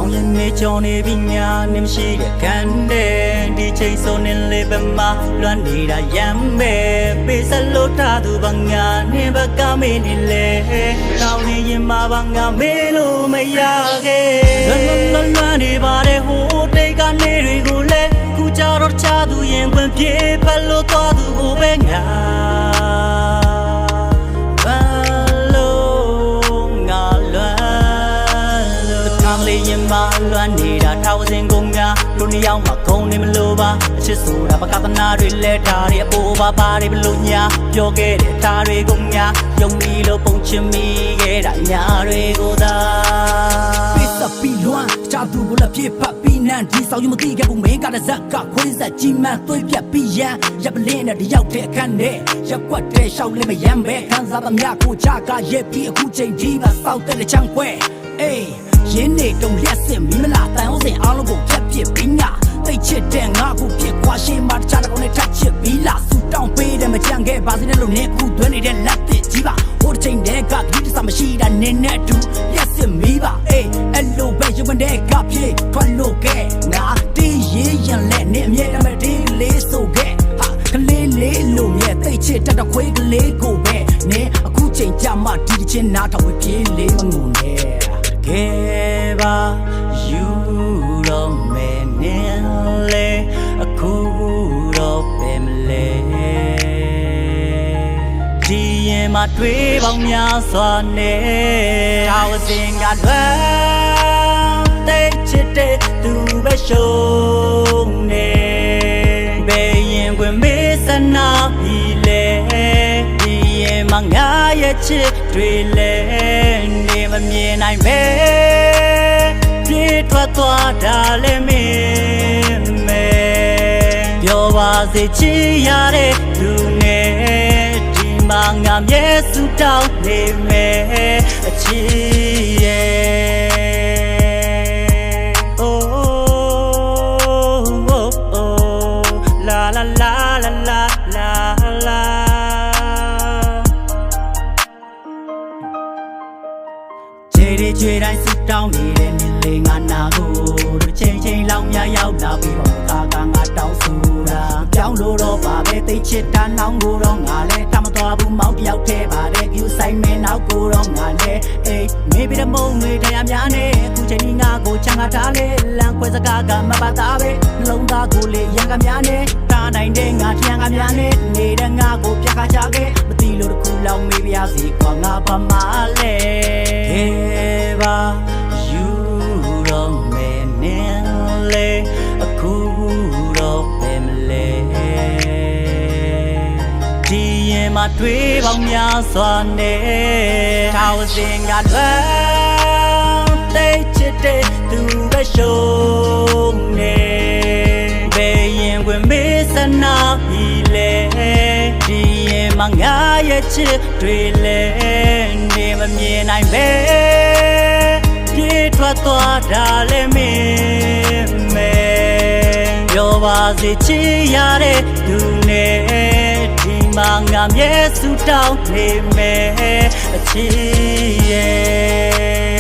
အောင်ရင်နေချောင်းနေပြီးညာနေမရှိတဲ့ခံတဲ့ဒီချိန်ဆိုနေလေပမာလွမ်းနေတာရမ်းပဲပေးစလို့ထားသူဘာငါနေဘကမေးနေလေတောင်းနေရင်မဘာငါမေးလို့မရခဲ့လွမ်းနေပါတယ်ဟိုတိတ်ကနေတွေကိုလဲခုကြတော့ချသူရင်ခွင်ပြေဖက်လို့သွားသူကိုပဲငါရင်မလွမ်းနေတာထောက်စင်ကုန်များလူနှစ်ယောက်မှခုံနေမလို့ပါအချစ်ဆိုတာပကသနာတွေလဲထားတွေအပေါ်ပါပါတယ်ဘလို့ညာပြောခဲ့တဲ့ထားတွေကုန်များယုံပြီးလို့ပုံချင်မိခဲ့တာညာတွေကိုသာပစ္စပြီးလွမ်းချသူကိုလည်းပြေဖတ်ပြီးနန်းဒီဆောင်ယူမသိခဲ့ဘူးမင်းကတဲ့ဇက်ကခွင်းဆက်ကြီးမှန်သွေးပြတ်ပြီးရန်ရပ်ပလင်းနဲ့တယောက်တည်းအခန်းနဲ့ရက်ွက်တဲ့ရှောက်လေးမရမ်းပဲခံစားသမျှကိုချကရဲ့ပြီးအခုချိန်ကြီးကစောက်တဲ့ချမ်းခွဲအေးရင်းနေတုံလျက်စစ်မီးမလာတန်အောင်စင်အားလုံးကိုဖြတ်ပြစ်ပြီးညာသိချစ်တဲ့ငါကိုပြစ်ခွာရှေးမှာတခြားတစ်ကောင်နဲ့ထပ်ချစ်ပြီးလာဆူတောင်းပေးတယ်မကြံခဲ့ပါစေနဲ့လို့နေခုသွင်းနေတဲ့လက်သစ်ကြီးပါဟိုတစ်ချိန်တည်းကဒီတစမရှိတာနေနဲ့တူလျက်စစ်မီးပါအေးအဲ့လိုပဲရုံတဲ့ကပြေထွက်လို့ခဲ့ငါတီးရေးရင်လက်နဲ့အမြဲတမ်းဒီလေးဆိုခဲ့ဟာကလေးလေးလို့မြဲသိချစ်တတ်ခွေးကလေးကိုပဲနေအခုချိန်ကြမှာဒီတစ်ချင်းနားထောင်ပြေးလေးမငုံနဲ့ခဲ့ပါယူတော့မယ်နေလေအခုတော့ပဲမလဲဒီရင်မှာတွေးပေါင်းများစွာနဲ့ထောက်စင်ကလွမ်းသိချစ်တဲ့သူပဲရှုံးနေဘယ်ရင်ခွင်မေးစနာပြီလေဒီရင်မှာငါရဲ့ချစ်တွေလဲနေမမြင်နိုင်ပဲပြေးထွက်သွားတာလည်းမင်းမဲပြောပါစေချစ်ရတဲ့သူနဲ့ဒီမှာငါမျက်စုတောင်းနေမယ်အချစ်ရဲ့la la la la la la laကြွေတိုင်းစစ်တောင်းနေတဲ့နေလေငါနာကိုတို့ချိန်ချိန်လောက်များရောက်လာပြီးတော့ခါကငါတောင်းဆိုတာပြောင်းလို့တော့ပါပဲသိချစ်တာနောင်ကိုတော့ငါလဲတမတော်ဘူးမောက်တယောက်ထဲပါတယ် view ဆိုင်မဲနောက်ကိုတော့ငါလဲအေးမေးပြီးတဲ့မုံတွေတရားများနဲ့အခုချိန်ဒီငါကိုချန်ကထားလေလမ်းခွဲစကားကမပါတာပဲနှလုံးသားကိုလေရံကများနဲ့တာနိုင်တဲ့ငါထျံကများနဲ့နေတဲ့ငါကိုပြခါချခဲ့မသိလို့တခုလောက်မေးပြရစီကွာငါဘာမှလဲပါယူတော့မယ်နေလေအခုတော့ပဲမလဲဒီရင်မှာတွေးပေါင်းများစွာနဲ့ထောက်စင်ကလွမ်းသိချစ်တဲ့သူပဲရှုံးနေဘယ်ရင်ခွင်မေးစနာပြီလေဒီရင်မှာငါရဲ့ချစ်တွေလဲနေမမြင်နိုင်ပဲပြေးထွက်သွားတာလည်းမင်းမဲပြောပါစေချစ်ရတဲ့သူနဲ့ဒီမှာငါမျက်စုတောင်းနေမယ်အချစ်ရဲ့